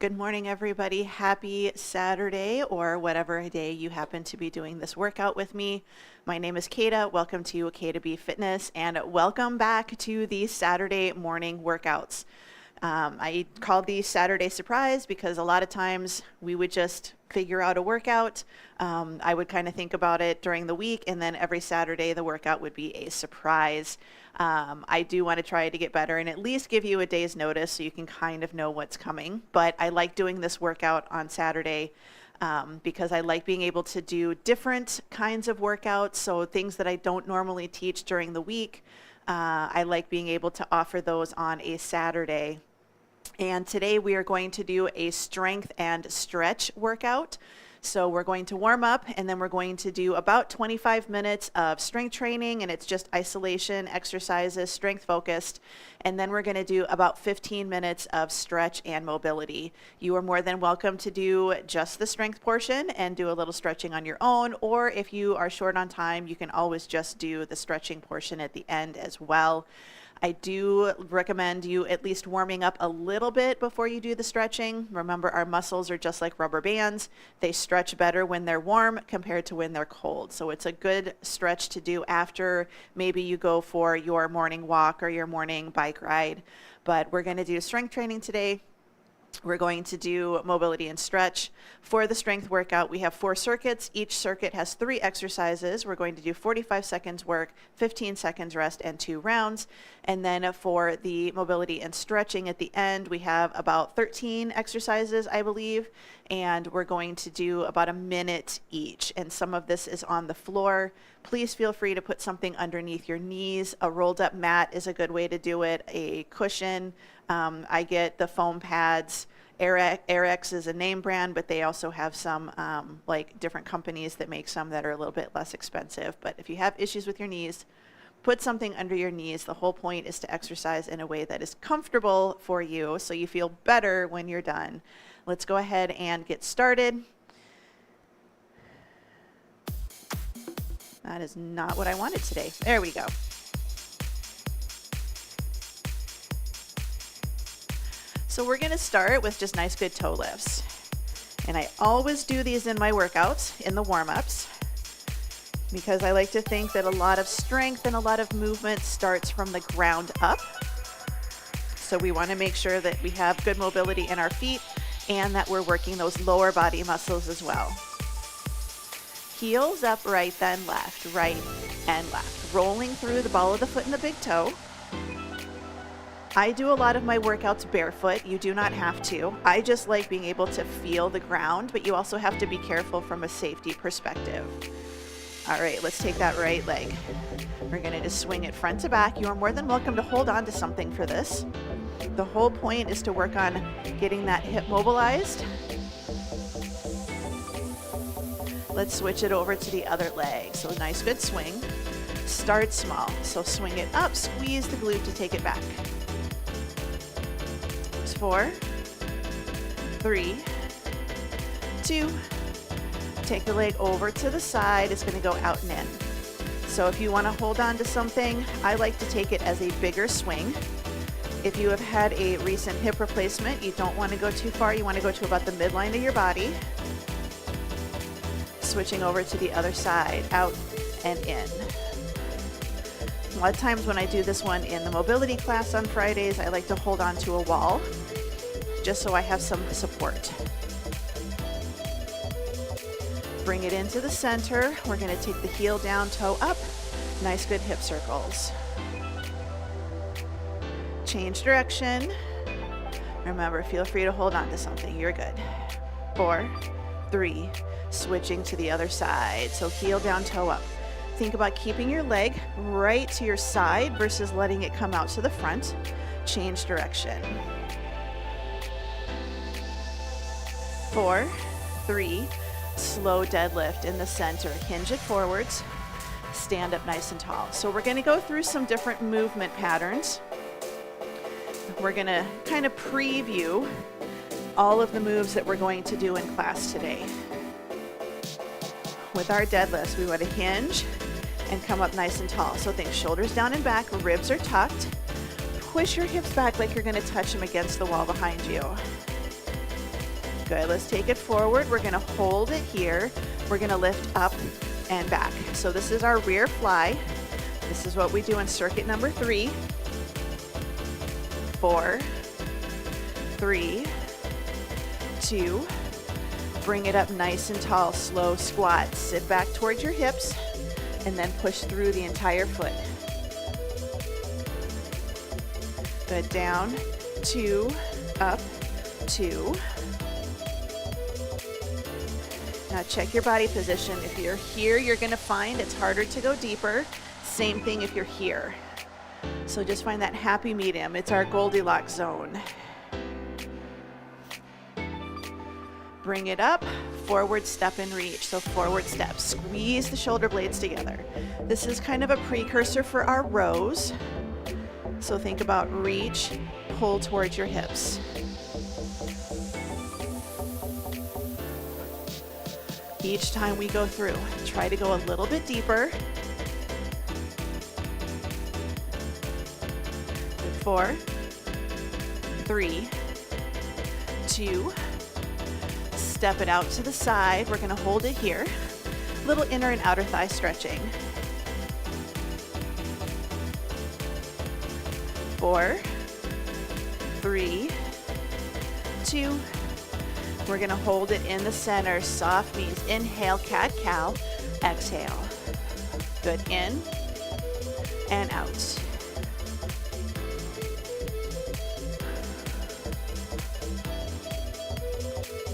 Good morning, everybody. Happy Saturday, or whatever day you happen to be doing this workout with me. My name is Kata. Welcome to K2B Fitness, and welcome back to the Saturday morning workouts. I called these Saturday Surprise because a lot of times we would just figure out a workout. I would kind of think about it during the week, and then every Saturday the workout would be a surprise. I do want to try to get better and at least give you a day's notice so you can kind of know what's coming. But I like doing this workout on Saturday because I like being able to do different kinds of workouts. So things that I don't normally teach during the week, I like being able to offer those on a Saturday. And today we are going to do a strength and stretch workout. So we're going to warm up, and then we're going to do about 25 minutes of strength training, and it's just isolation exercises, strength focused. And then we're going to do about 15 minutes of stretch and mobility. You are more than welcome to do just the strength portion and do a little stretching on your own, or if you are short on time, you can always just do the stretching portion at the end as well. I do recommend you at least warming up a little bit before you do the stretching. Remember, our muscles are just like rubber bands. They stretch better when they're warm compared to when they're cold. So it's a good stretch to do after maybe you go for your morning walk or your morning bike ride. But we're going to do strength training today. We're going to do mobility and stretch. For the strength workout, we have 4 circuits. Each circuit has 3 exercises. We're going to do 45 seconds work, 15 seconds rest, and 2 rounds. And then for the mobility and stretching at the end, we have about 13 exercises, I believe, and we're going to do about a minute each. And some of this is on the floor. Please feel free to put something underneath your knees. A rolled up mat is a good way to do it, a cushion. I get the foam pads. Airex is a name brand, but they also have some like different companies that make some that are a little bit less expensive. But if you have issues with your knees, put something under your knees. The whole point is to exercise in a way that is comfortable for you so you feel better when you're done. Let's go ahead and get started. That is not what I wanted today. There we go. So we're going to start with just nice good toe lifts. And I always do these in my workouts, in the warm-ups, because I like to think that a lot of strength and a lot of movement starts from the ground up. So we want to make sure that we have good mobility in our feet and that we're working those lower body muscles as well. Heels up, right, then left, right, and left. Rolling through the ball of the foot and the big toe. I do a lot of my workouts barefoot. You do not have to. I just like being able to feel the ground, but you also have to be careful from a safety perspective. All right, let's take that right leg. We're going to just swing it front to back. You are more than welcome to hold on to something for this. The whole point is to work on getting that hip mobilized. Let's switch it over to the other leg. So nice, good swing. Start small. So swing it up, squeeze the glute to take it back. 4, 3, 2, take the leg over to the side. It's going to go out and in. So if you want to hold on to something, I like to take it as a bigger swing. If you have had a recent hip replacement, you don't want to go too far. You want to go to about the midline of your body. Switching over to the other side, out and in. A lot of times when I do this one in the mobility class on Fridays, I like to hold on to a wall just so I have some support. Bring it into the center. We're going to take the heel down, toe up. Nice, good hip circles. Change direction. Remember, feel free to hold on to something. You're good. 4, 3, switching to the other side. So heel down, toe up. Think about keeping your leg right to your side versus letting it come out to the front. Change direction. 4, 3, slow deadlift in the center. Hinge it forwards. Stand up nice and tall. So we're going to go through some different movement patterns. We're going to kind of preview all of the moves that we're going to do in class today. With our deadlifts, we want to hinge and come up nice and tall. So think shoulders down and back, ribs are tucked. Push your hips back like you're going to touch them against the wall behind you. Good, let's take it forward. We're gonna hold it here. We're gonna lift up and back. So this is our rear fly. This is what we do in circuit number 3. 4, 3, 2, bring it up nice and tall, slow squat. Sit back towards your hips and then push through the entire foot. Good, down, 2, up, 2. Now check your body position. If you're here, you're gonna find it's harder to go deeper. Same thing if you're here. So just find that happy medium. It's our Goldilocks zone. Bring it up, forward step and reach. So forward step, squeeze the shoulder blades together. This is kind of a precursor for our rows. So think about reach, pull towards your hips. Each time we go through, try to go a little bit deeper. 4, 3, 2, step it out to the side. We're gonna hold it here. Little inner and outer thigh stretching. 4, 3, 2, we're gonna hold it in the center, soft knees. Inhale, cat-cow, exhale. Good, in and out.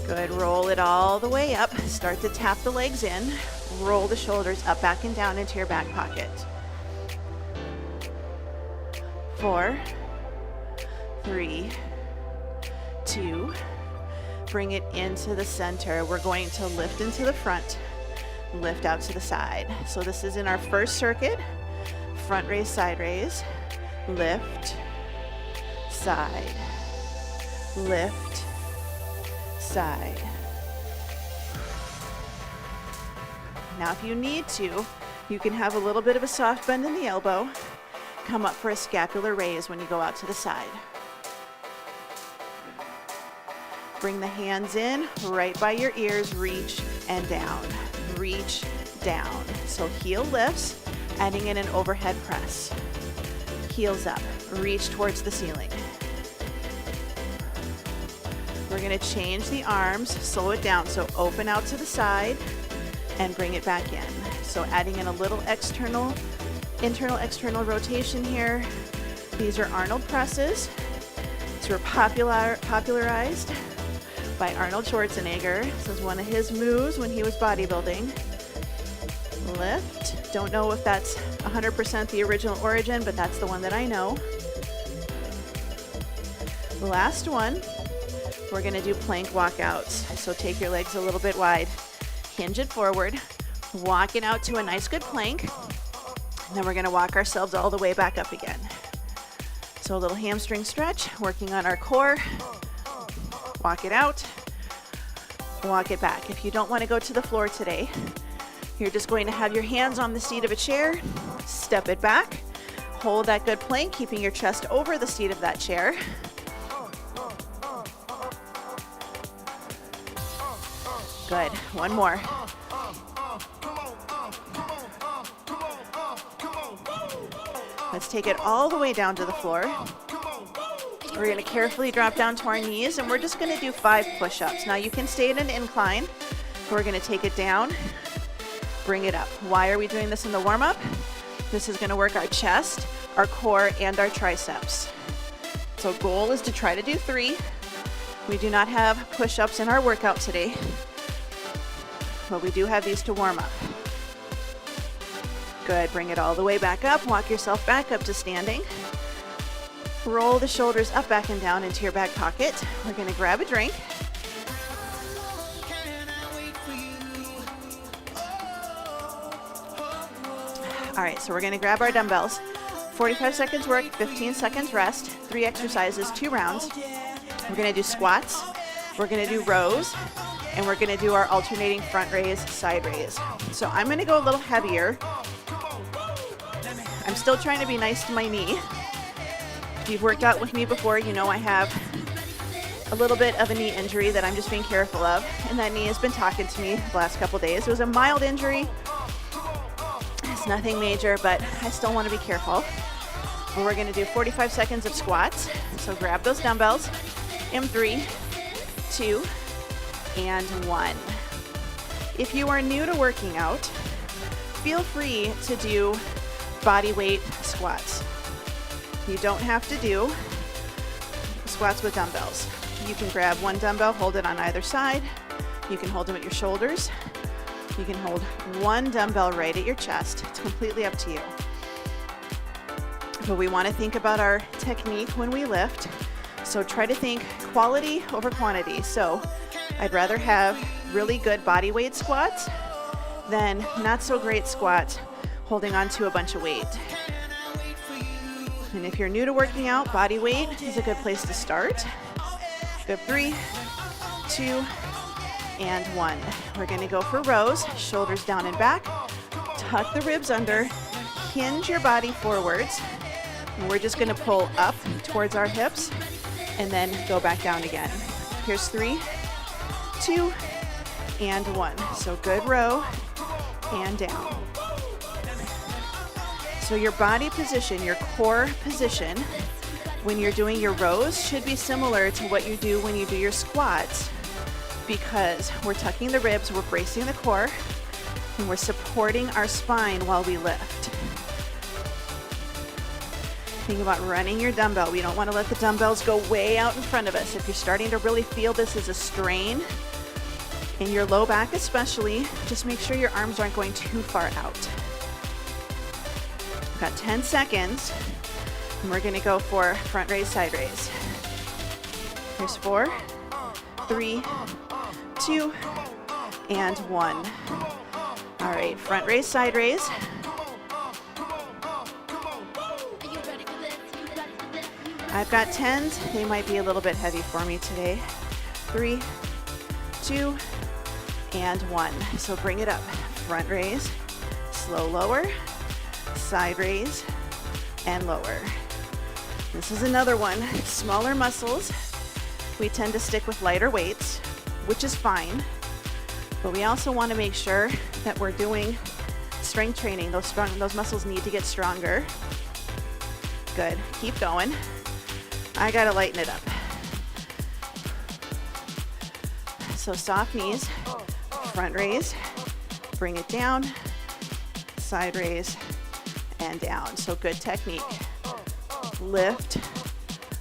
Good, roll it all the way up. Start to tap the legs in. Roll the shoulders up, back and down into your back pocket. 4, 3, 2, bring it into the center. We're going to lift into the front, lift out to the side. So this is in our first circuit. Front raise, side raise, lift, side, lift, side. Now if you need to, you can have a little bit of a soft bend in the elbow. Come up for a scapular raise when you go out to the side. Bring the hands in, right by your ears, reach and down, reach down. So heel lifts, adding in an overhead press. Heels up, reach towards the ceiling. We're gonna change the arms, slow it down. So open out to the side and bring it back in. So adding in a little internal, external rotation here. These are Arnold presses. These were popularized by Arnold Schwarzenegger. This is one of his moves when he was bodybuilding. Lift. Don't know if that's 100% the original origin, but that's the one that I know. The last one, we're gonna do plank walkouts. So take your legs a little bit wide, hinge it forward, walk it out to a nice good plank, and then we're gonna walk ourselves all the way back up again. So a little hamstring stretch, working on our core. Walk it out, walk it back. If you don't want to go to the floor today, you're just going to have your hands on the seat of a chair, step it back, hold that good plank, keeping your chest over the seat of that chair. Good, one more. Let's take it all the way down to the floor. We're gonna carefully drop down to our knees and we're just gonna do 5 push-ups. Now you can stay at an incline. We're gonna take it down, bring it up. Why are we doing this in the warm-up? This is gonna work our chest, our core, and our triceps. So goal is to try to do 3. We do not have push-ups in our workout today, but we do have these to warm up. Good, bring it all the way back up. Walk yourself back up to standing. Roll the shoulders up, back, and down into your back pocket. We're gonna grab a drink. All right, so we're gonna grab our dumbbells. 45 seconds work, 15 seconds rest, 3 exercises, 2 rounds. We're gonna do squats, we're gonna do rows, and we're gonna do our alternating front raise, side raise. So I'm gonna go a little heavier. I'm still trying to be nice to my knee. If you've worked out with me before, you know I have a little bit of a knee injury that I'm just being careful of, and that knee has been talking to me the last couple days. It was a mild injury. It's nothing major, but I still want to be careful. And we're going to do 45 seconds of squats. So grab those dumbbells in 3, 2, and 1. If you are new to working out, feel free to do body weight squats. You don't have to do squats with dumbbells. You can grab one dumbbell, hold it on either side. You can hold them at your shoulders. You can hold one dumbbell right at your chest. It's completely up to you. But we want to think about our technique when we lift. So try to think quality over quantity. So I'd rather have really good body weight squats than not so great squats holding on to a bunch of weight. And if you're new to working out, body weight is a good place to start. Good, 3, 2, and 1. We're going to go for rows, shoulders down and back. Tuck the ribs under, hinge your body forwards. And we're just going to pull up towards our hips and then go back down again. Here's 3, 2, and 1. So good row and down. So your body position, your core position, when you're doing your rows should be similar to what you do when you do your squats, because we're tucking the ribs, we're bracing the core, and we're supporting our spine while we lift. Think about running your dumbbell. We don't want to let the dumbbells go way out in front of us. If you're starting to really feel this as a strain, in your low back especially, just make sure your arms aren't going too far out. We've got 10 seconds, and we're going to go for front raise, side raise. Here's 4, 3, 2, and 1. All right, front raise, side raise. I've got 10s. They might be a little bit heavy for me today. 3, 2, and 1. So bring it up. Front raise, slow lower, side raise, and lower. This is another one. Smaller muscles. We tend to stick with lighter weights, which is fine. But we also want to make sure that we're doing strength training. Those muscles need to get stronger. Good. Keep going. I gotta lighten it up. So soft knees, front raise, bring it down, side raise, and down. So good technique. Lift,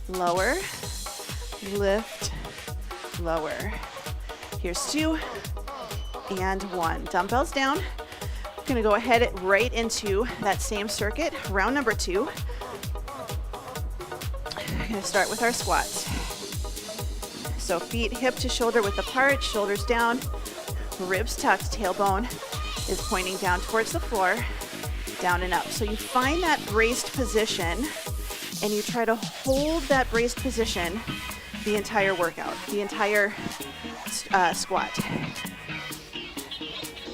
lower, lift, lower. Here's 2 and 1. Dumbbells down. I'm gonna go ahead right into that same circuit, round number 2. We're going to start with our squats. So feet hip to shoulder width apart, shoulders down, ribs tucked, tailbone is pointing down towards the floor, down and up. So you find that braced position and you try to hold that braced position the entire workout, the entire squat. I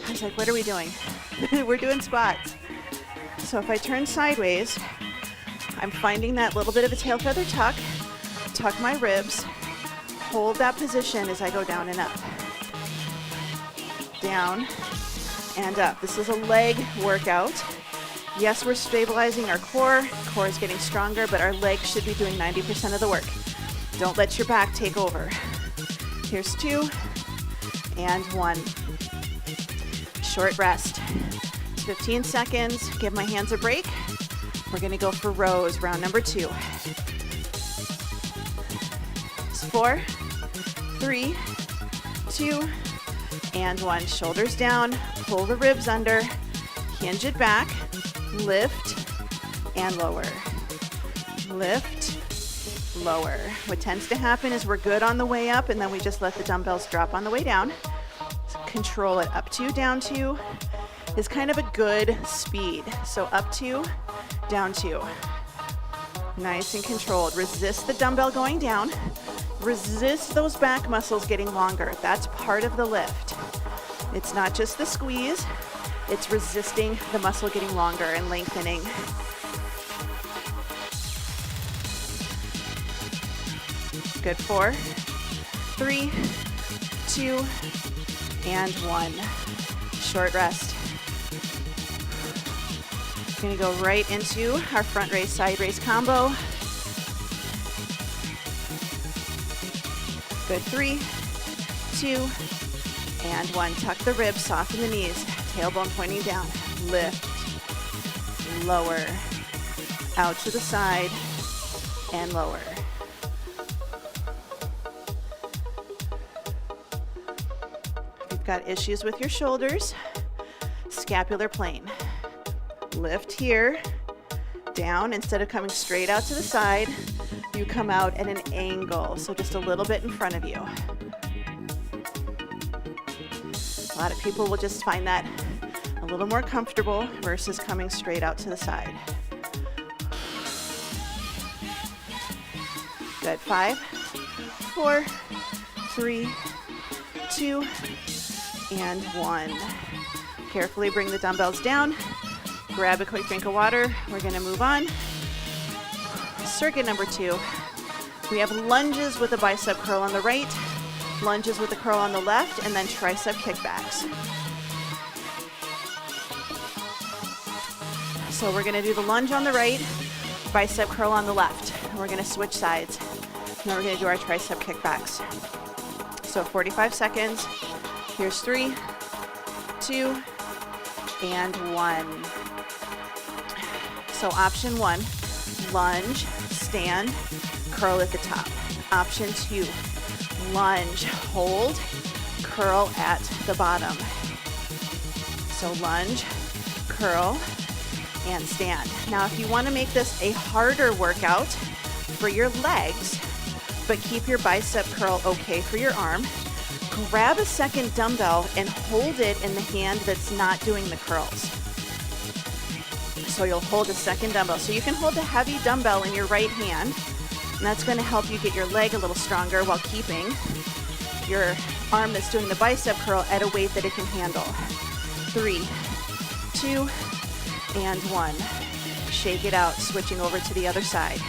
was like, what are we doing? We're doing squats. So if I turn sideways, I'm finding that little bit of a tail feather tuck my ribs, hold that position as I go down and up. Down and up. This is a leg workout. Yes, we're stabilizing our core. Core is getting stronger, but our legs should be doing 90% of the work. Don't let your back take over. Here's 2 and 1. Short rest. 15 seconds. Give my hands a break. We're going to go for rows, round number 2. It's 4, 3, 2, and 1. Shoulders down, pull the ribs under, hinge it back, lift, and lower. Lift, lower. What tends to happen is we're good on the way up, and then we just let the dumbbells drop on the way down. Control it. Up 2, down 2 is kind of a good speed. So up 2, down 2. Nice and controlled. Resist the dumbbell going down. Resist those back muscles getting longer. That's part of the lift. It's not just the squeeze, it's resisting the muscle getting longer and lengthening. Good. 4, 3, 2, and 1. Short rest. We're gonna go right into our front raise, side raise combo. Good, 3, 2, and 1. Tuck the ribs, soften the knees, tailbone pointing down. Lift, lower, out to the side, and lower. If you've got issues with your shoulders, scapular plane. Lift here, down. Instead of coming straight out to the side, you come out at an angle, so just a little bit in front of you. A lot of people will just find that a little more comfortable versus coming straight out to the side. Good, 5, 4, 3, 2, and 1. Carefully bring the dumbbells down. Grab a quick drink of water. We're gonna move on. Circuit number 2. We have lunges with a bicep curl on the right, lunges with a curl on the left, and then tricep kickbacks. So we're gonna do the lunge on the right, bicep curl on the left. And we're gonna switch sides. And then we're gonna do our tricep kickbacks. So 45 seconds. Here's 3, 2, and 1. So option 1, lunge, stand, curl at the top. Option 2, lunge, hold, curl at the bottom. So lunge, curl, and stand. Now if you want to make this a harder workout for your legs, but keep your bicep curl okay for your arm, grab a second dumbbell and hold it in the hand that's not doing the curls. So you'll hold a second dumbbell. So you can hold a heavy dumbbell in your right hand, and that's going to help you get your leg a little stronger while keeping your arm that's doing the bicep curl at a weight that it can handle. 3, 2, and 1. Shake it out, switching over to the other side.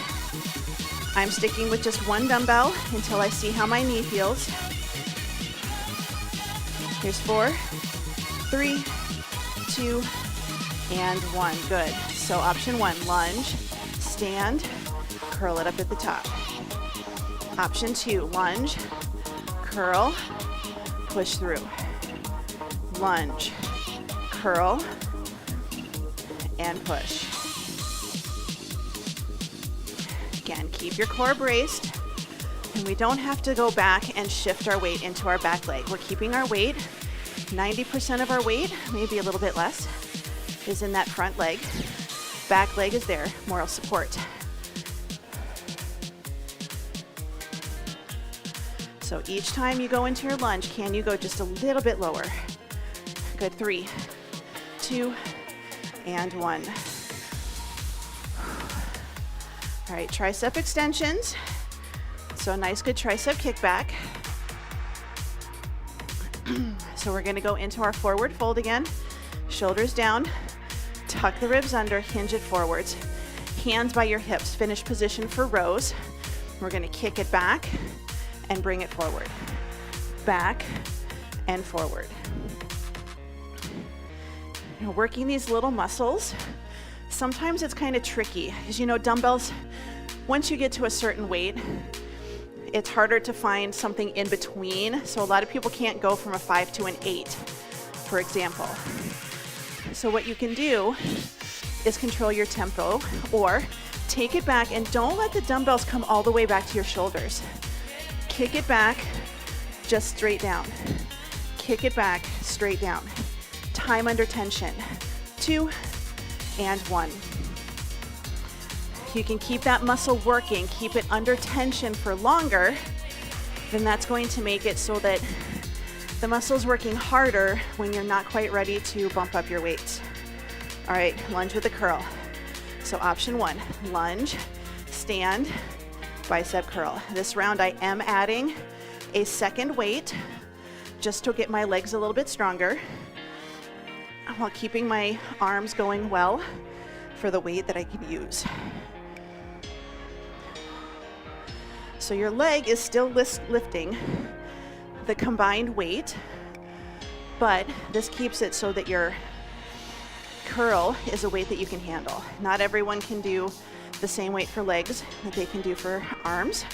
I'm sticking with just one dumbbell until I see how my knee feels. Here's 4, 3, 2, and 1. Good. So option 1, lunge, stand, curl it up at the top. Option 2, lunge, curl, push through. Lunge, curl, and push. Again, keep your core braced, and we don't have to go back and shift our weight into our back leg. We're keeping our weight. 90% of our weight, maybe a little bit less, is in that front leg. Back leg is there, moral support. So each time you go into your lunge, can you go just a little bit lower? Good, 3, 2, and 1. All right, tricep extensions. So a nice good tricep kickback. So we're gonna go into our forward fold again. Shoulders down, tuck the ribs under, hinge it forwards. Hands by your hips, finish position for rows. We're gonna kick it back and bring it forward. Back and forward. You know, working these little muscles, sometimes it's kind of tricky. As you know, dumbbells, once you get to a certain weight, it's harder to find something in between. So a lot of people can't go from a 5 to an 8, for example. So what you can do is control your tempo, or take it back and don't let the dumbbells come all the way back to your shoulders. Kick it back, just straight down. Kick it back, straight down. Time under tension. 2 and 1. You can keep that muscle working, keep it under tension for longer, then that's going to make it so that the muscle's working harder when you're not quite ready to bump up your weights. All right, lunge with a curl. So option 1, lunge, stand, bicep curl. This round I am adding a second weight just to get my legs a little bit stronger while keeping my arms going well for the weight that I can use. So your leg is still lifting, the combined weight, but this keeps it so that your curl is a weight that you can handle. Not everyone can do the same weight for legs that they can do for arms.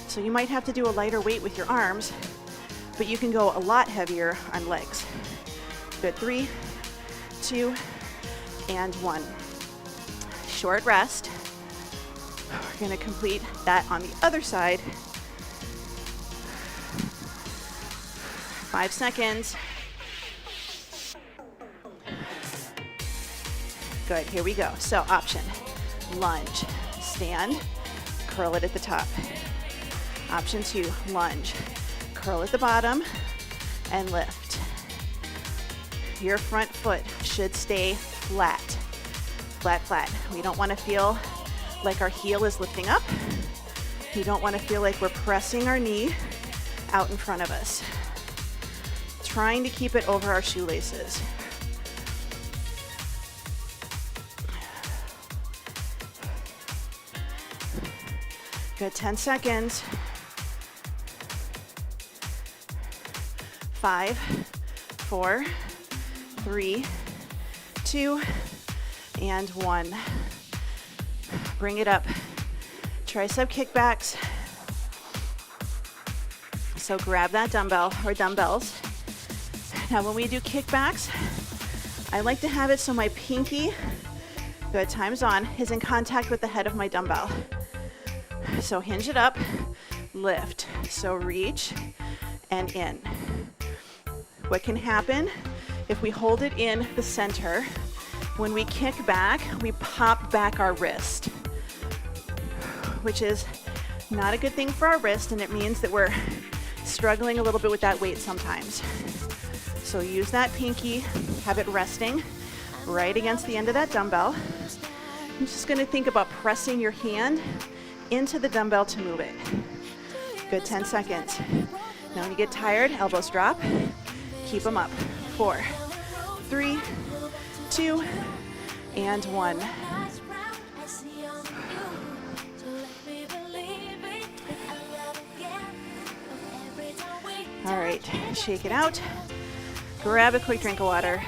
So you might have to do a lighter weight with your arms, but you can go a lot heavier on legs. Good, 3, 2, and 1. Short rest. We're gonna complete that on the other side. 5 seconds. Good, here we go. So option, lunge, stand, curl it at the top. Option 2, lunge, curl at the bottom, and lift. Your front foot should stay flat, flat, flat. We don't want to feel like our heel is lifting up. We don't want to feel like we're pressing our knee out in front of us. Trying to keep it over our shoelaces. Good, 10 seconds. 5, 4, 3, 2, and 1. Bring it up. Tricep kickbacks. So grab that dumbbell or dumbbells. Now when we do kickbacks, I like to have it so my pinky, good, time's on, is in contact with the head of my dumbbell. So hinge it up, lift. So reach and in. What can happen if we hold it in the center, when we kick back, we pop back our wrist, which is not a good thing for our wrist, and it means that we're struggling a little bit with that weight sometimes. So use that pinky, have it resting right against the end of that dumbbell. I'm just gonna think about pressing your hand into the dumbbell to move it. Good, 10 seconds. Now when you get tired, elbows drop, keep them up. 4, 3, 2, and 1. All right, shake it out. Grab a quick drink of water.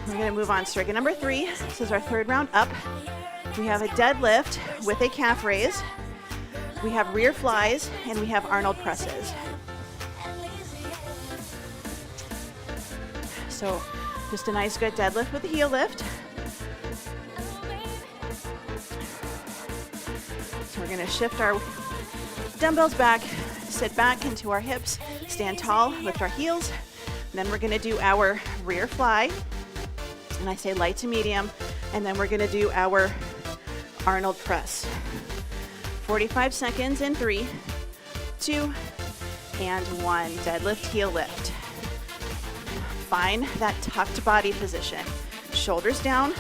We're gonna move on to circuit number 3. This is our third round up. We have a deadlift with a calf raise. We have rear flies, and we have Arnold presses. So just a nice good deadlift with a heel lift. So we're gonna shift our dumbbells back, sit back into our hips, stand tall, lift our heels. And then we're gonna do our rear fly. And I say light to medium. And then we're gonna do our Arnold press. 45 seconds in 3, 2, and 1. Deadlift, heel lift. Find that tucked body position. Shoulders down,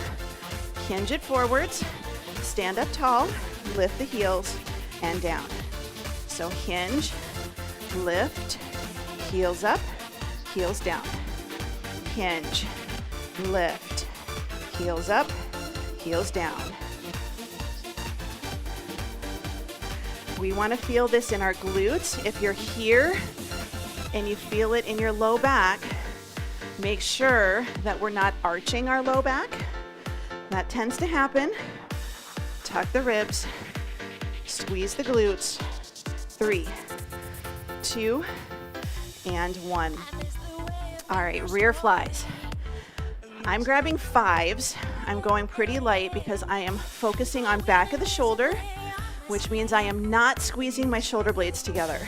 hinge it forwards, stand up tall, lift the heels, and down. So hinge, lift, heels up, heels down. Hinge, lift, heels up, heels down. We want to feel this in our glutes. If you're here and you feel it in your low back, make sure that we're not arching our low back. That tends to happen. Tuck the ribs, squeeze the glutes. 3, 2, and 1. All right, rear flies. I'm grabbing 5s. I'm going pretty light because I am focusing on back of the shoulder, which means I am not squeezing my shoulder blades together.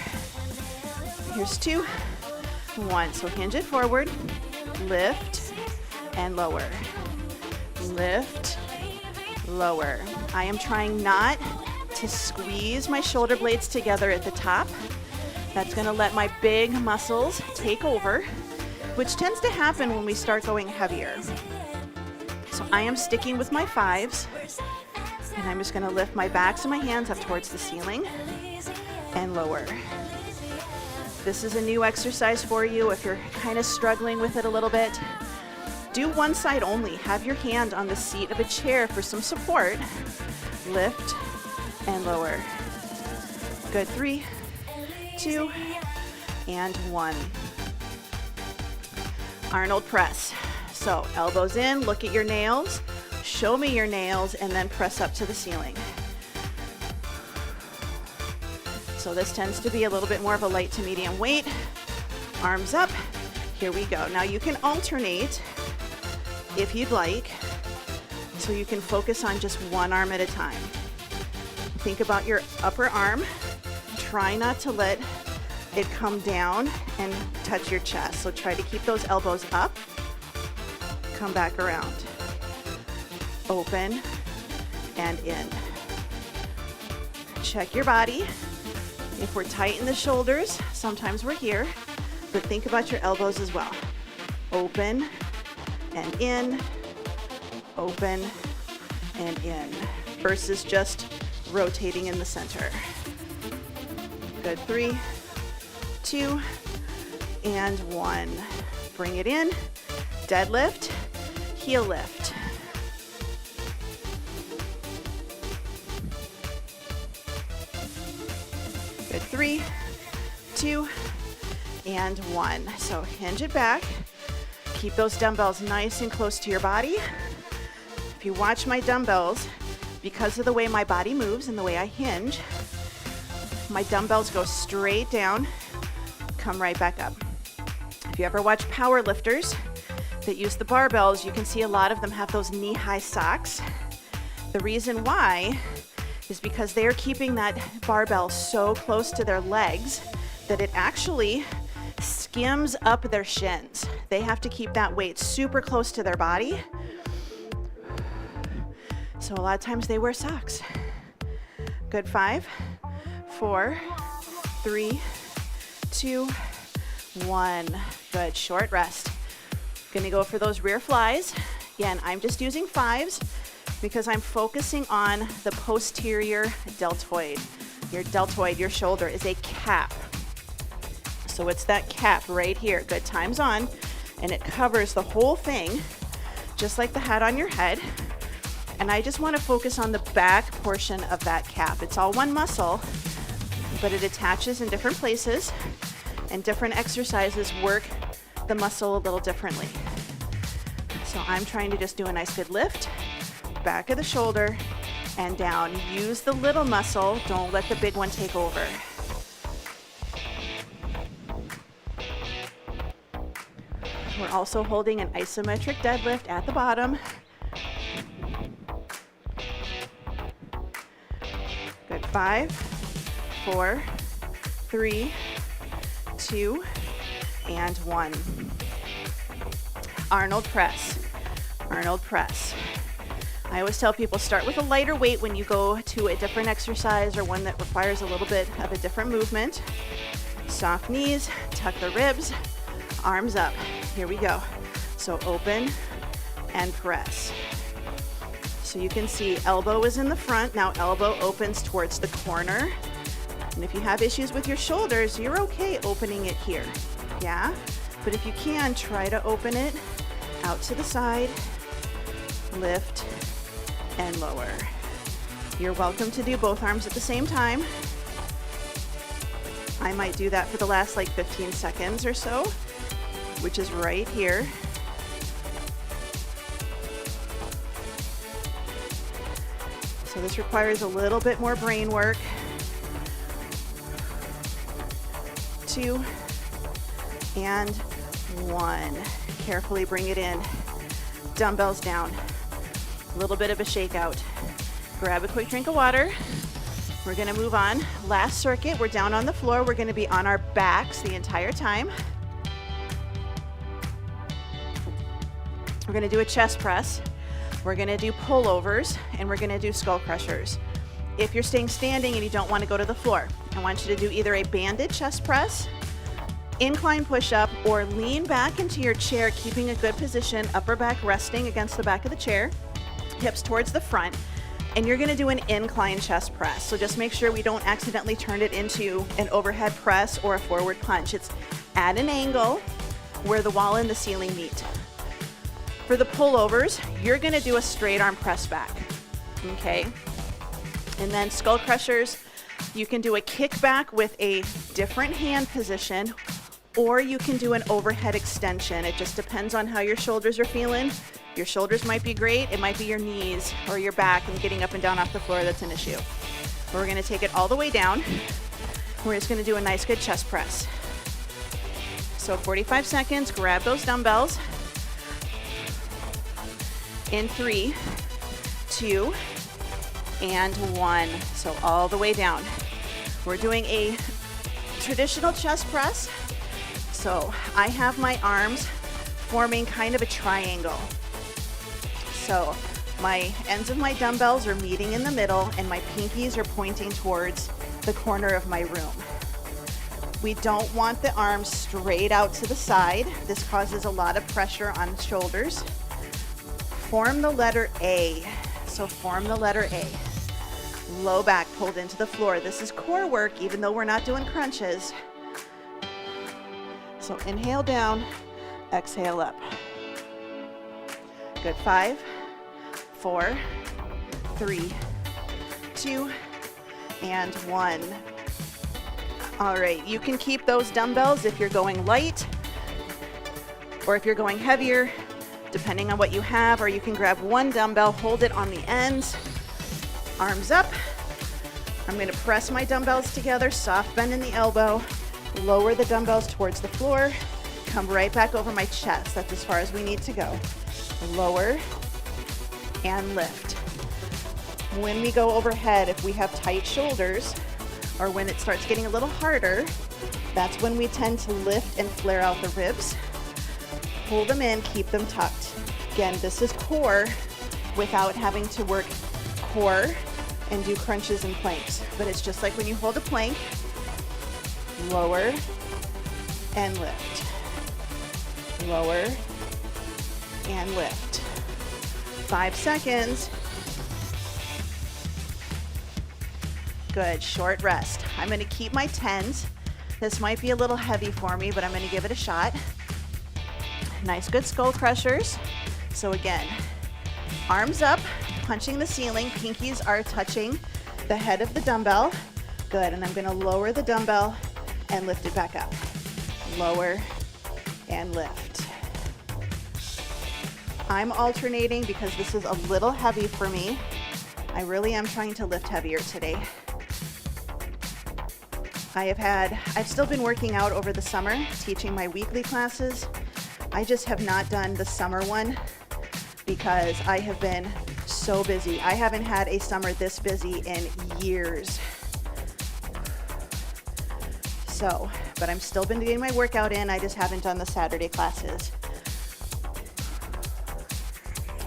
Here's 2, 1. So hinge it forward, lift, and lower. Lift, lower. I am trying not to squeeze my shoulder blades together at the top. That's gonna let my big muscles take over, which tends to happen when we start going heavier. So I am sticking with my 5s, and I'm just gonna lift my backs and my hands up towards the ceiling and lower. This is a new exercise for you if you're kind of struggling with it a little bit. Do one side only. Have your hand on the seat of a chair for some support. Lift and lower. Good, 3, 2, and 1. Arnold press. So elbows in, look at your nails, show me your nails, and then press up to the ceiling. So this tends to be a little bit more of a light to medium weight. Arms up. Here we go. Now you can alternate if you'd like, so you can focus on just one arm at a time. Think about your upper arm. Try not to let it come down and touch your chest. So try to keep those elbows up. Come back around. Open and in. Check your body. If we're tight in the shoulders, sometimes we're here, but think about your elbows as well. Open and in, open and in, versus just rotating in the center. Good, 3, 2, and 1. Bring it in, deadlift, heel lift. Good, 3, 2, and 1. So hinge it back. Keep those dumbbells nice and close to your body. If you watch my dumbbells, because of the way my body moves and the way I hinge, my dumbbells go straight down, come right back up. If you ever watch power lifters that use the barbells, you can see a lot of them have those knee-high socks. The reason why is because they're keeping that barbell so close to their legs that it actually skims up their shins. They have to keep that weight super close to their body. So a lot of times they wear socks. Good, 5, 4, 3, 2, 1. Good, short rest. Gonna go for those rear flies. Again, I'm just using 5s because I'm focusing on the posterior deltoid. Your deltoid, your shoulder, is a cap. So it's that cap right here. Good, time's on. And it covers the whole thing, just like the hat on your head. And I just want to focus on the back portion of that cap. It's all one muscle, but it attaches in different places, and different exercises work the muscle a little differently. So I'm trying to just do a nice good lift, back of the shoulder, and down. Use the little muscle, don't let the big one take over. We're also holding an isometric deadlift at the bottom. Good, 5, 4, 3, 2, and 1. Arnold press. Arnold press. I always tell people start with a lighter weight when you go to a different exercise or one that requires a little bit of a different movement. Soft knees, tuck the ribs, arms up. Here we go. So open and press. So you can see elbow is in the front. Now elbow opens towards the corner. And if you have issues with your shoulders, you're okay opening it here. Yeah? But if you can, try to open it out to the side, lift, and lower. You're welcome to do both arms at the same time. I might do that for the last like 15 seconds or so, which is right here. So this requires a little bit more brain work. 2 and 1. Carefully bring it in. Dumbbells down. A little bit of a shakeout. Grab a quick drink of water. We're gonna move on. Last circuit, we're down on the floor. We're gonna be on our backs the entire time. We're gonna do a chest press. We're gonna do pullovers, and we're gonna do skull crushers. If you're staying standing and you don't wanna go to the floor, I want you to do either a banded chest press, incline push-up, or lean back into your chair, keeping a good position, upper back resting against the back of the chair, hips towards the front, and you're gonna do an incline chest press. So just make sure we don't accidentally turn it into an overhead press or a forward punch. It's at an angle where the wall and the ceiling meet. For the pullovers, you're gonna do a straight arm press back, okay? And then skull crushers, You can do a kickback with a different hand position, or you can do an overhead extension. It just depends on how your shoulders are feeling. Your shoulders might be great. It might be your knees or your back and getting up and down off the floor that's an issue. We're gonna take it all the way down. We're just gonna do a nice good chest press. So 45 seconds, grab those dumbbells. In 3, 2, and 1. So all the way down. We're doing a traditional chest press. So I have my arms forming kind of a triangle. So my ends of my dumbbells are meeting in the middle and my pinkies are pointing towards the corner of my room. We don't want the arms straight out to the side. This causes a lot of pressure on the shoulders. Form the letter A. So form the letter A. Low back pulled into the floor. This is core work, even though we're not doing crunches. So inhale down, exhale up. Good. 5, 4, 3, 2, and 1. All right, you can keep those dumbbells if you're going light or if you're going heavier, depending on what you have, or you can grab one dumbbell, hold it on the ends, arms up. I'm gonna press my dumbbells together, soft bend in the elbow, lower the dumbbells towards the floor, come right back over my chest. That's as far as we need to go. Lower and lift. When we go overhead, if we have tight shoulders, or when it starts getting a little harder, that's when we tend to lift and flare out the ribs. Pull them in, keep them tucked. Again, this is core without having to work core and do crunches and planks. But it's just like when you hold a plank, lower and lift. Lower and lift. 5 seconds. Good, short rest. I'm gonna keep my 10s. This might be a little heavy for me, but I'm gonna give it a shot. Nice, good skull crushers. So again, arms up, punching the ceiling, pinkies are touching the head of the dumbbell. Good, and I'm gonna lower the dumbbell and lift it back up. Lower and lift. I'm alternating because this is a little heavy for me. I really am trying to lift heavier today. I've still been working out over the summer, teaching my weekly classes. I just have not done the summer one because I have been so busy. I haven't had a summer this busy in years. So, but I'm still been getting my workout in. I just haven't done the Saturday classes.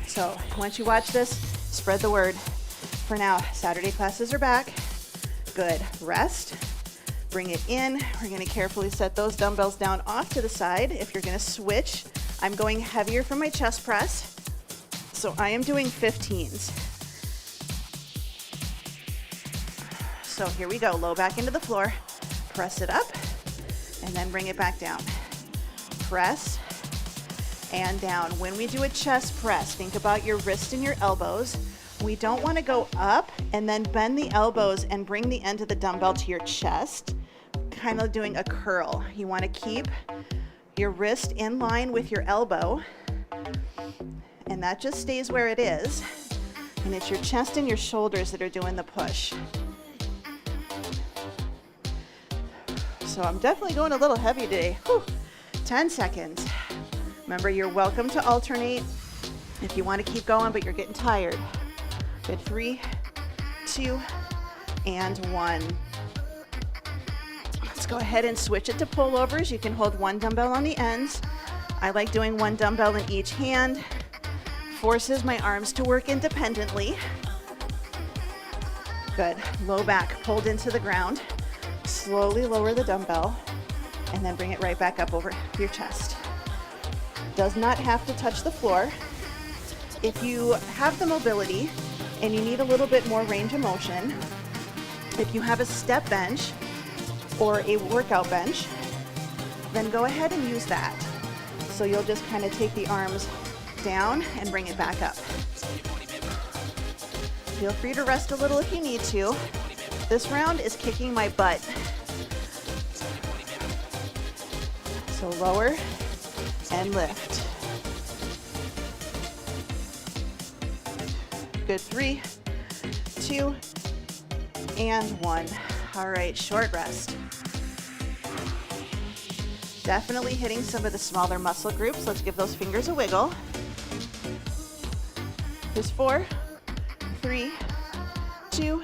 So once you watch this, spread the word. For now, Saturday classes are back. Good, rest. Bring it in. We're gonna carefully set those dumbbells down off to the side. If you're gonna switch, I'm going heavier for my chest press. So I am doing 15s. So here we go, low back into the floor. Press it up, and then bring it back down. Press and down. When we do a chest press, think about your wrist and your elbows. We don't wanna go up and then bend the elbows and bring the end of the dumbbell to your chest, kind of doing a curl. You wanna keep your wrist in line with your elbow, and that just stays where it is. And it's your chest and your shoulders that are doing the push. So I'm definitely going a little heavy today. Whew. 10 seconds. Remember, you're welcome to alternate if you want to keep going, but you're getting tired. Good, 3, 2, and 1. Let's go ahead and switch it to pullovers. You can hold one dumbbell on the ends. I like doing one dumbbell in each hand. Forces my arms to work independently. Good, low back pulled into the ground. Slowly lower the dumbbell and then bring it right back up over your chest. Does not have to touch the floor. If you have the mobility and you need a little bit more range of motion, if you have a step bench or a workout bench, then go ahead and use that. So you'll just kind of take the arms down and bring it back up. Feel free to rest a little if you need to. This round is kicking my butt. So lower and lift. Good, 3, 2, and 1. All right, short rest. Definitely hitting some of the smaller muscle groups. Let's give those fingers a wiggle. Here's 4, 3, 2,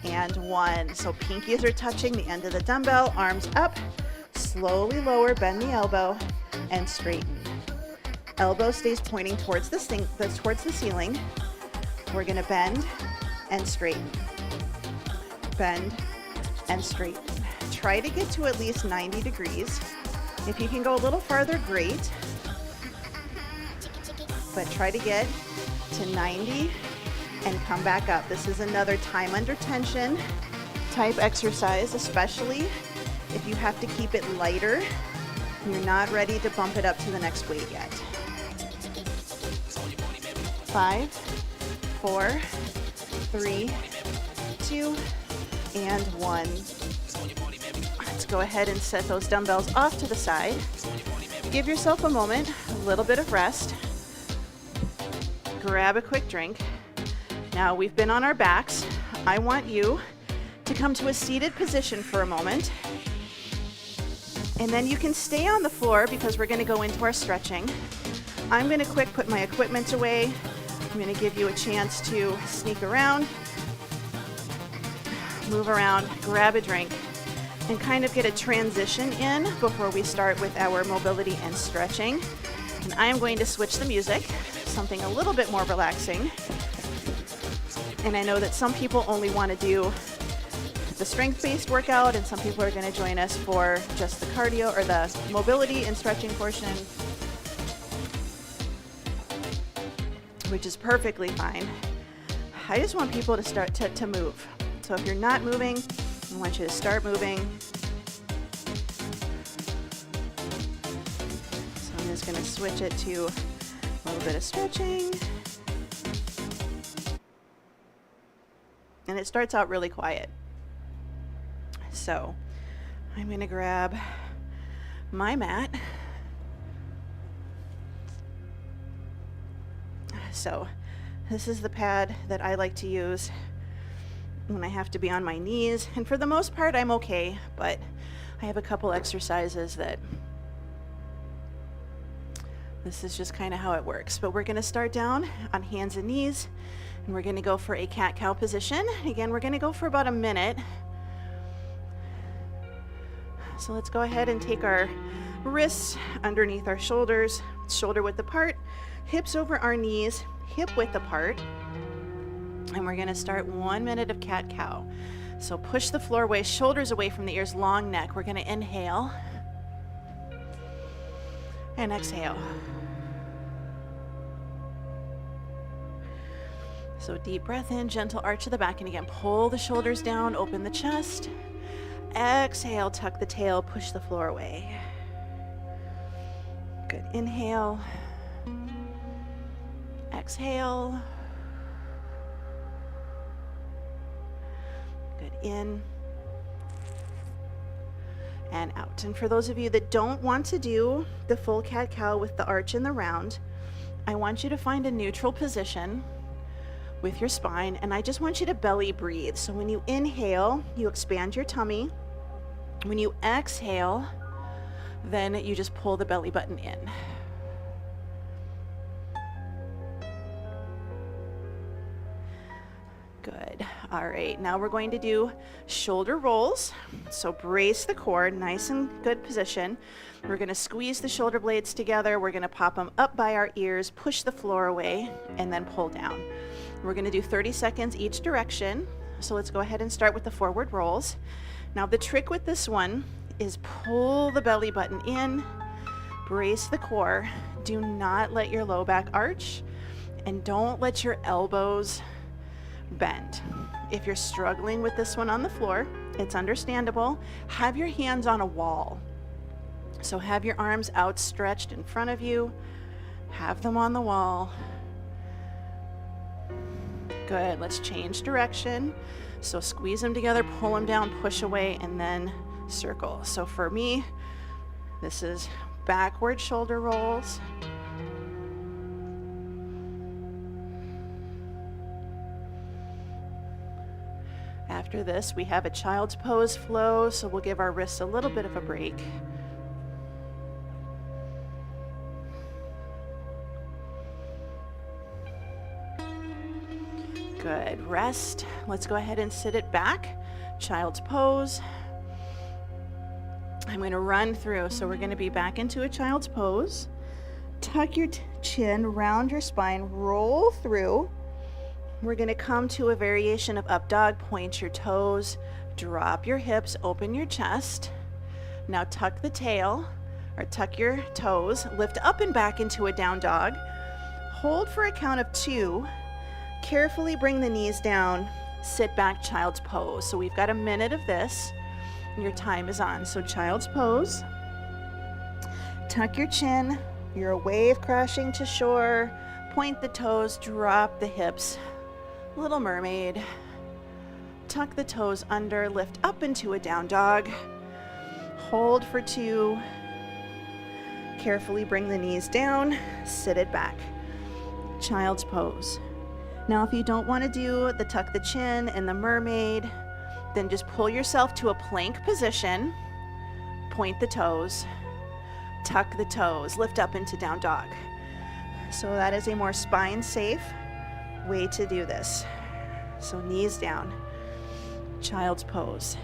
and 1. So pinkies are touching the end of the dumbbell, arms up, slowly lower, bend the elbow, and straighten. Elbow stays pointing towards the ceiling. We're gonna bend and straighten. Bend and straighten. Try to get to at least 90 degrees. If you can go a little farther, great. But try to get to 90 and come back up. This is another time under tension type exercise, especially if you have to keep it lighter. You're not ready to bump it up to the next weight yet. 5, 4, 3, 2, and 1. Let's go ahead and set those dumbbells off to the side. Give yourself a moment, a little bit of rest. Grab a quick drink. Now we've been on our backs. I want you to come to a seated position for a moment. And then you can stay on the floor because we're gonna go into our stretching. I'm gonna quick put my equipment away. I'm gonna give you a chance to sneak around, move around, grab a drink, and kind of get a transition in before we start with our mobility and stretching. And I am going to switch the music, something a little bit more relaxing. And I know that some people only want to do the strength-based workout, and some people are going to join us for just the cardio or the mobility and stretching portion, which is perfectly fine. I just want people to start to move. So if you're not moving, I want you to start moving. So I'm just going to switch it to a little bit of stretching. And it starts out really quiet. So I'm going to grab my mat. So this is the pad that I like to use when I have to be on my knees. And for the most part, I'm okay, but I have a couple exercises that this is just kind of how it works. But we're going to start down on hands and knees, and we're going to go for a cat-cow position. Again, we're going to go for about a minute. So let's go ahead and take our wrists underneath our shoulders, shoulder width apart, hips over our knees, hip width apart. And we're going to start 1 minute of cat-cow. So push the floor away, shoulders away from the ears, long neck. We're going to inhale and exhale. So deep breath in, gentle arch of the back, and again, pull the shoulders down, open the chest. Exhale, tuck the tail, push the floor away. Good, inhale. Exhale. Good, in and out. And for those of you that don't want to do the full cat-cow with the arch and the round, I want you to find a neutral position with your spine, and I just want you to belly breathe. So when you inhale, you expand your tummy. When you exhale, then you just pull the belly button in. Good. All right, now we're going to do shoulder rolls. So brace the core, nice and good position. We're going to squeeze the shoulder blades together. We're going to pop them up by our ears, push the floor away, and then pull down. We're going to do 30 seconds each direction. So let's go ahead and start with the forward rolls. Now the trick with this one is pull the belly button in, brace the core. Do not let your low back arch, and don't let your elbows bend. If you're struggling with this one on the floor, it's understandable. Have your hands on a wall. So have your arms outstretched in front of you. Have them on the wall. Good, let's change direction. So squeeze them together, pull them down, push away, and then circle. So for me, this is backward shoulder rolls. After this, we have a child's pose flow, so we'll give our wrists a little bit of a break. Good, rest. Let's go ahead and sit it back. Child's pose. I'm going to run through, so we're going to be back into a child's pose. Tuck your chin, round your spine, roll through. We're going to come to a variation of up dog. Point your toes, drop your hips, open your chest. Now tuck the tail, or tuck your toes, lift up and back into a down dog. Hold for a count of 2. Carefully bring the knees down, sit back, child's pose. So we've got a minute of this. Your time is on. So child's pose. Tuck your chin. You're a wave crashing to shore. Point the toes, drop the hips. Little mermaid. Tuck the toes under, lift up into a down dog. Hold for 2. Carefully bring the knees down, sit it back. Child's pose. Now if you don't want to do the tuck the chin and the mermaid, then just pull yourself to a plank position, point the toes, tuck the toes, lift up into down dog. So that is a more spine safe way to do this. So knees down, child's pose.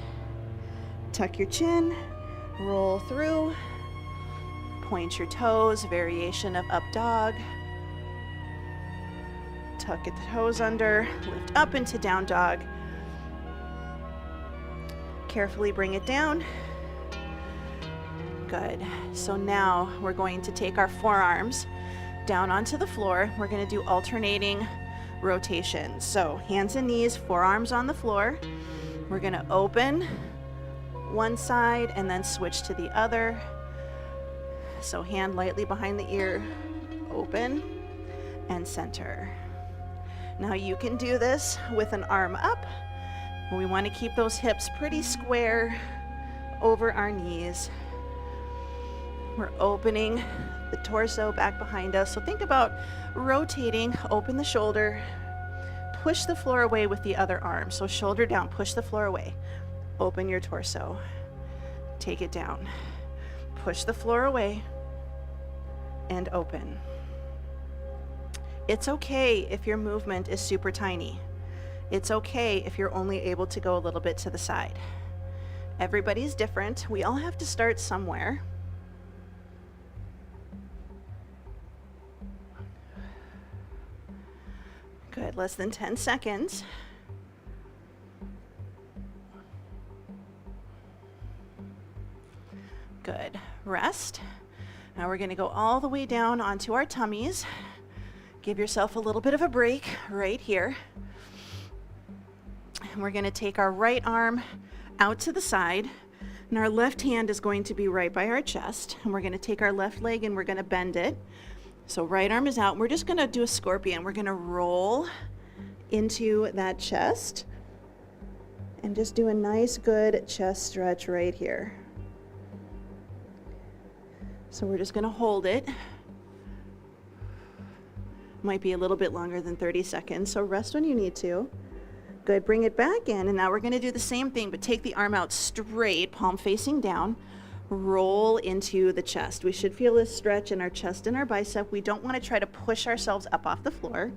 Tuck your chin, roll through, point your toes, variation of up dog. Tuck the toes under, lift up into down dog. Carefully bring it down. Good. So now we're going to take our forearms down onto the floor. We're going to do alternating rotations. So hands and knees, forearms on the floor. We're going to open one side and then switch to the other. So hand lightly behind the ear, open and center. Now you can do this with an arm up. We want to keep those hips pretty square over our knees. We're opening the torso back behind us. So think about rotating, open the shoulder, push the floor away with the other arm. So shoulder down, push the floor away. Open your torso, take it down, push the floor away and open. It's okay if your movement is super tiny. It's okay if you're only able to go a little bit to the side. Everybody's different. We all have to start somewhere. Good, less than 10 seconds. Good, rest. Now we're going to go all the way down onto our tummies. Give yourself a little bit of a break right here. And we're going to take our right arm out to the side, and our left hand is going to be right by our chest. And we're going to take our left leg and we're going to bend it. So right arm is out, and we're just going to do a scorpion. We're going to roll into that chest and just do a nice good chest stretch right here. So we're just going to hold it. Might be a little bit longer than 30 seconds, so rest when you need to. Good, bring it back in, and now we're going to do the same thing, but take the arm out straight, palm facing down, roll into the chest. We should feel this stretch in our chest and our bicep. We don't want to try to push ourselves up off the floor.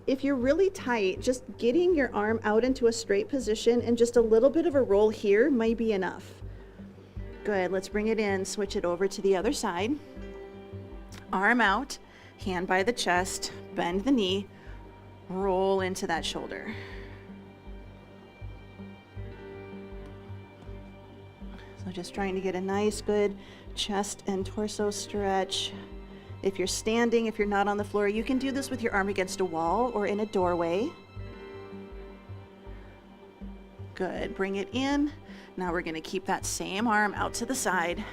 If you're really tight, just getting your arm out into a straight position and just a little bit of a roll here might be enough. Good, let's bring it in, switch it over to the other side. Arm out. Hand by the chest, bend the knee, roll into that shoulder. So just trying to get a nice good chest and torso stretch. If you're standing, if you're not on the floor, you can do this with your arm against a wall or in a doorway. Good, bring it in. Now we're going to keep that same arm out to the side.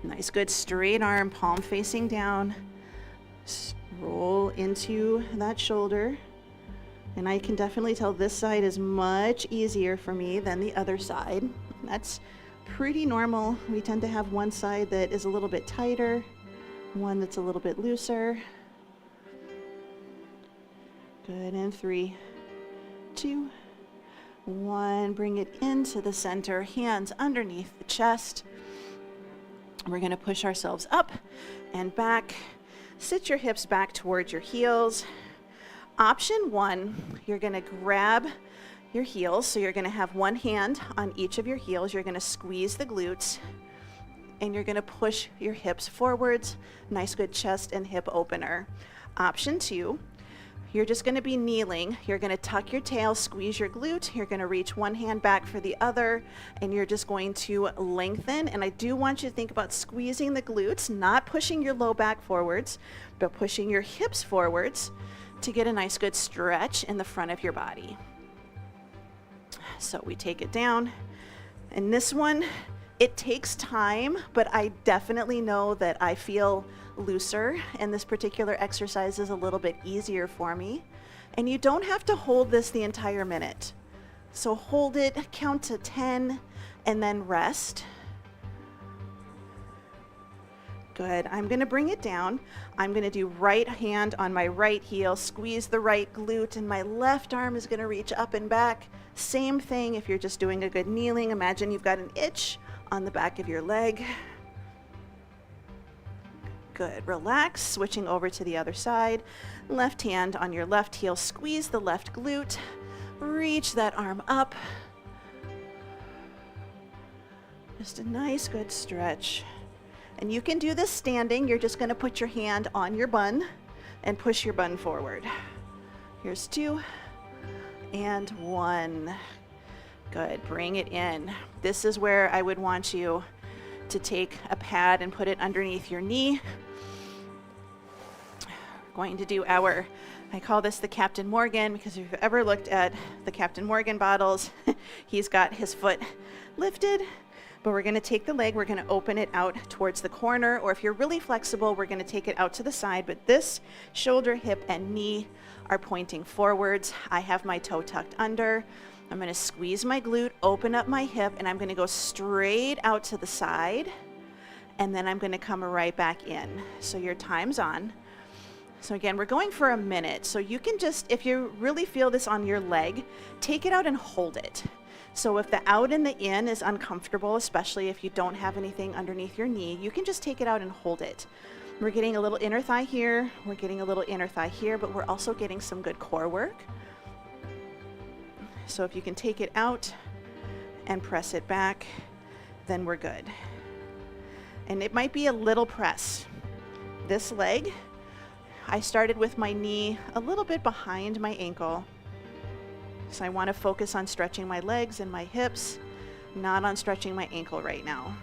Nice good straight arm, palm facing down. Roll into that shoulder. And I can definitely tell this side is much easier for me than the other side. That's pretty normal. We tend to have one side that is a little bit tighter, one that's a little bit looser. Good, and 3, 2, 1. Bring it into the center, hands underneath the chest. We're gonna push ourselves up and back. Sit your hips back towards your heels. Option 1, you're gonna grab your heels. So you're gonna have one hand on each of your heels. You're gonna squeeze the glutes and you're gonna push your hips forwards. Nice good chest and hip opener. Option 2, you're just gonna be kneeling. You're gonna tuck your tail, squeeze your glute. You're gonna reach one hand back for the other, and you're just going to lengthen. And I do want you to think about squeezing the glutes, not pushing your low back forwards, but pushing your hips forwards to get a nice good stretch in the front of your body. So we take it down. And this one, it takes time, but I definitely know that I feel looser, and this particular exercise is a little bit easier for me. And you don't have to hold this the entire minute. So hold it, count to 10, and then rest. Good. I'm going to bring it down. I'm going to do right hand on my right heel, squeeze the right glute, and my left arm is going to reach up and back. Same thing if you're just doing a good kneeling. Imagine you've got an itch on the back of your leg. Good. Relax. Switching over to the other side. Left hand on your left heel, squeeze the left glute. Reach that arm up. Just a nice good stretch. And you can do this standing. You're just going to put your hand on your bun and push your bun forward. Here's 2 and 1. Good. Bring it in. This is where I would want you to take a pad and put it underneath your knee. We're going to do our, I call this the Captain Morgan, because if you've ever looked at the Captain Morgan bottles, he's got his foot lifted. But we're going to take the leg, we're going to open it out towards the corner, or if you're really flexible, we're going to take it out to the side. But this shoulder, hip, and knee are pointing forwards. I have my toe tucked under. I'm going to squeeze my glute, open up my hip, and I'm going to go straight out to the side. And then I'm going to come right back in. So your time's on. So again, we're going for a minute. So you can just, if you really feel this on your leg, take it out and hold it. So if the out and the in is uncomfortable, especially if you don't have anything underneath your knee, you can just take it out and hold it. We're getting a little inner thigh here, we're getting a little inner thigh here, but we're also getting some good core work. So if you can take it out and press it back, then we're good. And it might be a little press. This leg, I started with my knee a little bit behind my ankle. So I want to focus on stretching my legs and my hips, not on stretching my ankle right now.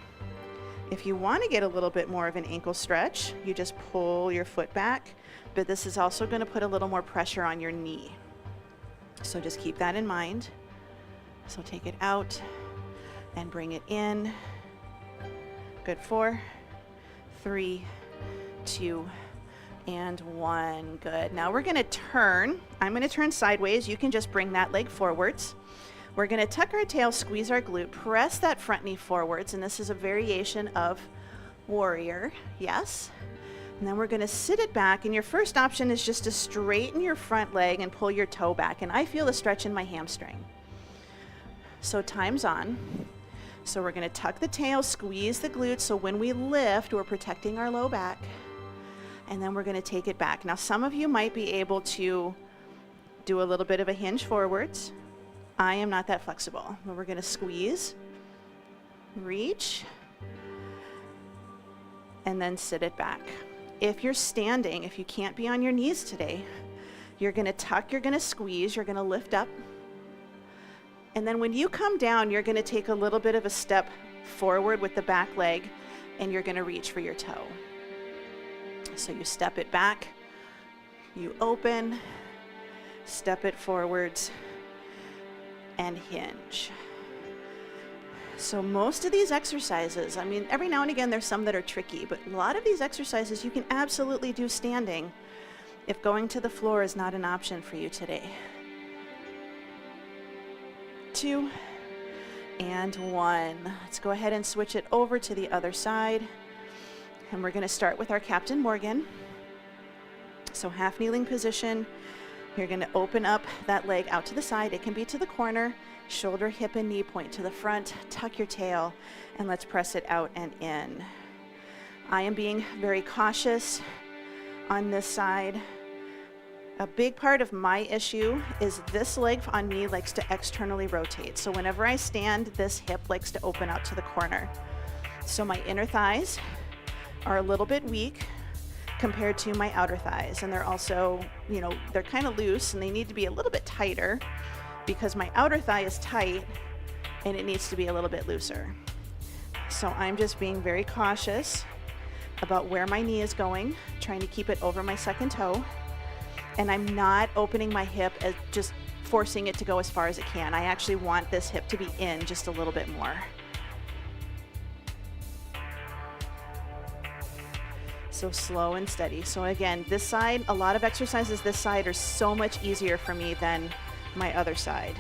If you want to get a little bit more of an ankle stretch, you just pull your foot back, but this is also going to put a little more pressure on your knee. So just keep that in mind. So take it out and bring it in. Good. 4, 3, 2, and 1. Good. Now we're going to turn. I'm going to turn sideways. You can just bring that leg forwards. We're going to tuck our tail, squeeze our glute, press that front knee forwards, and this is a variation of warrior. Yes. And then we're going to sit it back, and your first option is just to straighten your front leg and pull your toe back, and I feel a stretch in my hamstring. So time's on. So we're going to tuck the tail, squeeze the glutes, so when we lift, we're protecting our low back. And then we're going to take it back. Now, some of you might be able to do a little bit of a hinge forwards. I am not that flexible. But we're going to squeeze, reach, and then sit it back. If you're standing, if you can't be on your knees today, you're going to tuck, you're going to squeeze, you're going to lift up. And then when you come down, you're going to take a little bit of a step forward with the back leg, and you're going to reach for your toe. So you step it back, you open, step it forwards, and hinge. So most of these exercises, I mean, every now and again there's some that are tricky, but a lot of these exercises you can absolutely do standing if going to the floor is not an option for you today. 2, and 1. Let's go ahead and switch it over to the other side. And we're going to start with our Captain Morgan. So half kneeling position. You're going to open up that leg out to the side. It can be to the corner. Shoulder, hip, and knee point to the front. Tuck your tail, and let's press it out and in. I am being very cautious on this side. A big part of my issue is this leg on me likes to externally rotate. So whenever I stand, this hip likes to open out to the corner. So my inner thighs are a little bit weak compared to my outer thighs. And they're also, they're kind of loose and they need to be a little bit tighter because my outer thigh is tight and it needs to be a little bit looser. So I'm just being very cautious about where my knee is going, trying to keep it over my second toe. And I'm not opening my hip as just forcing it to go as far as it can. I actually want this hip to be in just a little bit more. So slow and steady. So again, this side, a lot of exercises this side are so much easier for me than my other side.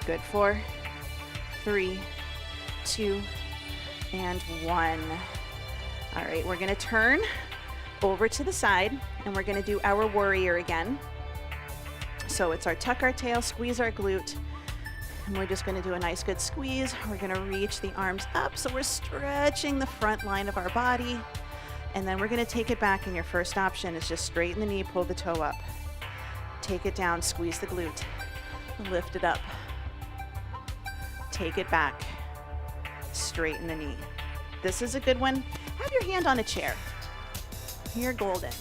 Good. 4, 3, 2, and 1. All right, we're going to turn over to the side and we're going to do our warrior again. So it's our tuck our tail, squeeze our glute, and we're just going to do a nice good squeeze. We're going to reach the arms up, so we're stretching the front line of our body, and then we're going to take it back, and your first option is just straighten the knee, pull the toe up, take it down, squeeze the glute, lift it up, take it back, straighten the knee. This is a good one. Have your hand on a chair. You're golden.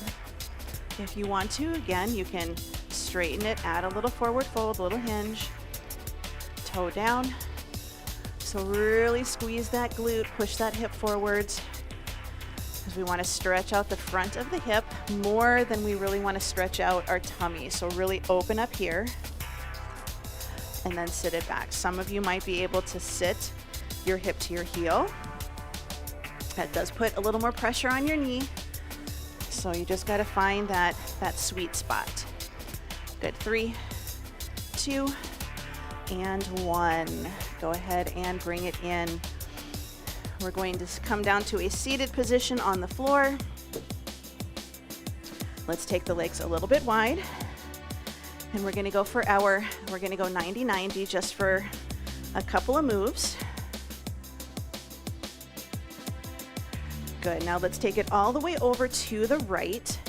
If you want to, again, you can straighten it, add a little forward fold, a little hinge, toe down. So really squeeze that glute, push that hip forwards, because we want to stretch out the front of the hip more than we really want to stretch out our tummy. So really open up here and then sit it back. Some of you might be able to sit your hip to your heel. That does put a little more pressure on your knee. So you just got to find that sweet spot. Good. 3, 2, and 1. Go ahead and bring it in. We're going to come down to a seated position on the floor. Let's take the legs a little bit wide. And we're going to go for we're going to go 90-90 just for a couple of moves. Good. Now let's take it all the way over to the right.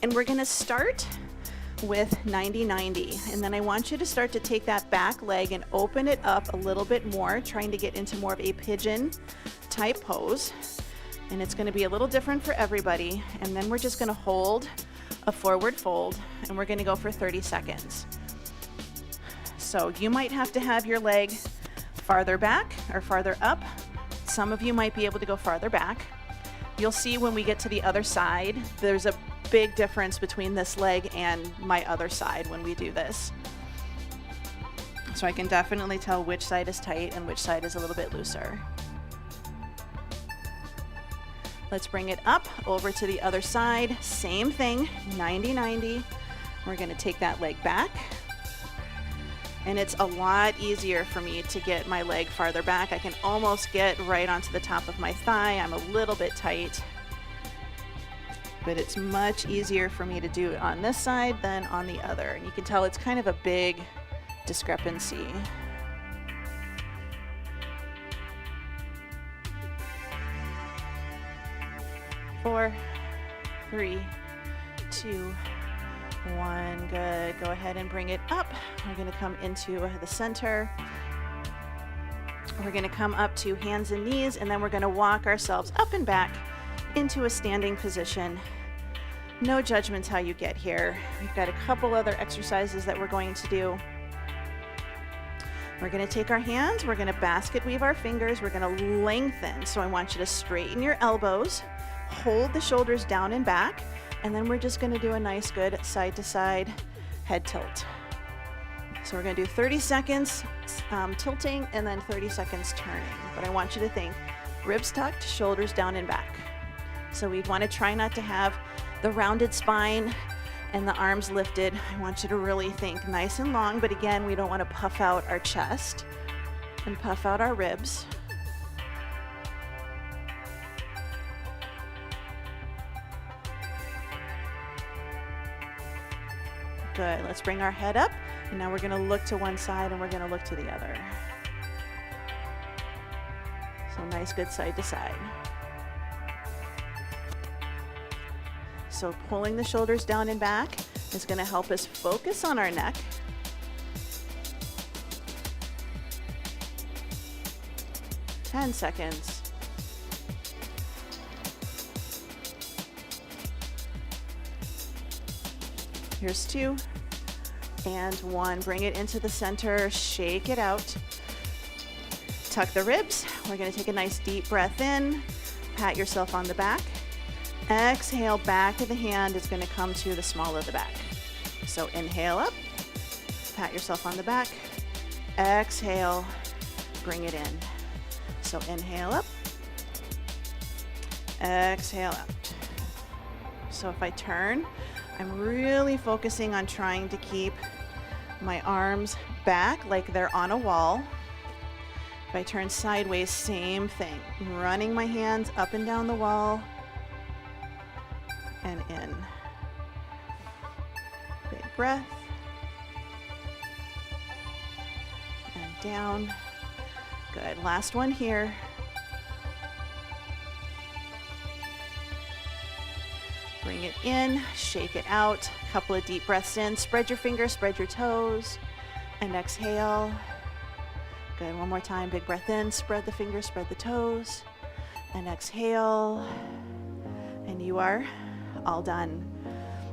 And we're going to start with 90-90. And then I want you to start to take that back leg and open it up a little bit more, trying to get into more of a pigeon type pose. And it's going to be a little different for everybody. And then we're just going to hold a forward fold and we're going to go for 30 seconds. So you might have to have your leg farther back or farther up. Some of you might be able to go farther back. You'll see when we get to the other side, there's a big difference between this leg and my other side when we do this. So I can definitely tell which side is tight and which side is a little bit looser. Let's bring it up over to the other side. Same thing, 90-90. We're going to take that leg back. And it's a lot easier for me to get my leg farther back. I can almost get right onto the top of my thigh. I'm a little bit tight, but it's much easier for me to do it on this side than on the other. And you can tell it's kind of a big discrepancy. Four, 3, 2, 1. Good. Go ahead and bring it up. We're going to come into the center. We're going to come up to hands and knees, and then we're going to walk ourselves up and back into a standing position. No judgments how you get here. We've got a couple other exercises that we're going to do. We're going to take our hands, we're going to basket weave our fingers, we're going to lengthen. So I want you to straighten your elbows, hold the shoulders down and back, and then we're just going to do a nice good side to side head tilt. So we're going to do 30 seconds tilting and then 30 seconds turning. But I want you to think ribs tucked, shoulders down and back. So we'd want to try not to have the rounded spine and the arms lifted. I want you to really think nice and long, but again, we don't want to puff out our chest and puff out our ribs. Good. Let's bring our head up, and now we're going to look to one side and we're going to look to the other. So nice, good side to side. So pulling the shoulders down and back is going to help us focus on our neck. Ten seconds. Here's 2 and 1. Bring it into the center, shake it out. Tuck the ribs. We're going to take a nice deep breath in. Pat yourself on the back. Exhale, back of the hand is going to come to the small of the back. So inhale up, pat yourself on the back. Exhale, bring it in. So inhale up, exhale out. So if I turn, I'm really focusing on trying to keep my arms back like they're on a wall. If I turn sideways, same thing. I'm running my hands up and down the wall and in. Big breath. And down. Good. Last one here. Bring it in, shake it out. A couple of deep breaths in. Spread your fingers, spread your toes, and exhale. Good. One more time. Big breath in, spread the fingers, spread the toes, and exhale. And you are all done.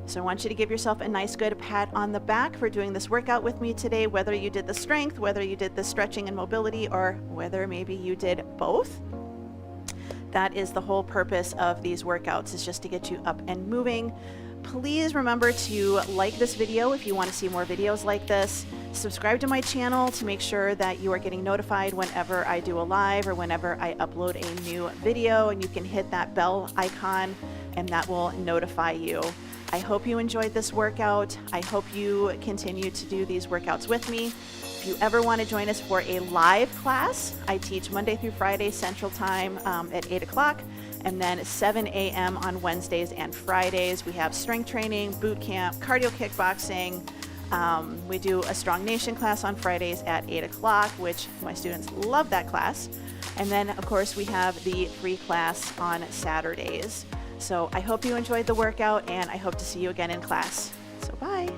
So I want you to give yourself a nice good pat on the back for doing this workout with me today, whether you did the strength, whether you did the stretching and mobility, or whether maybe you did both. That is the whole purpose of these workouts, is just to get you up and moving. Please remember to like this video if you want to see more videos like this. Subscribe to my channel to make sure that you are getting notified whenever I do a live or whenever I upload a new video, and you can hit that bell icon and that will notify you. I hope you enjoyed this workout. I hope you continue to do these workouts with me. If you ever want to join us for a live class, I teach Monday through Friday Central Time at 8 o'clock, and then 7 a.m. on Wednesdays and Fridays. We have strength training, boot camp, cardio kickboxing. We do a Strong Nation class on Fridays at 8 o'clock, which my students love that class. And then, of course, we have the free class on Saturdays. So I hope you enjoyed the workout, and I hope to see you again in class. So bye.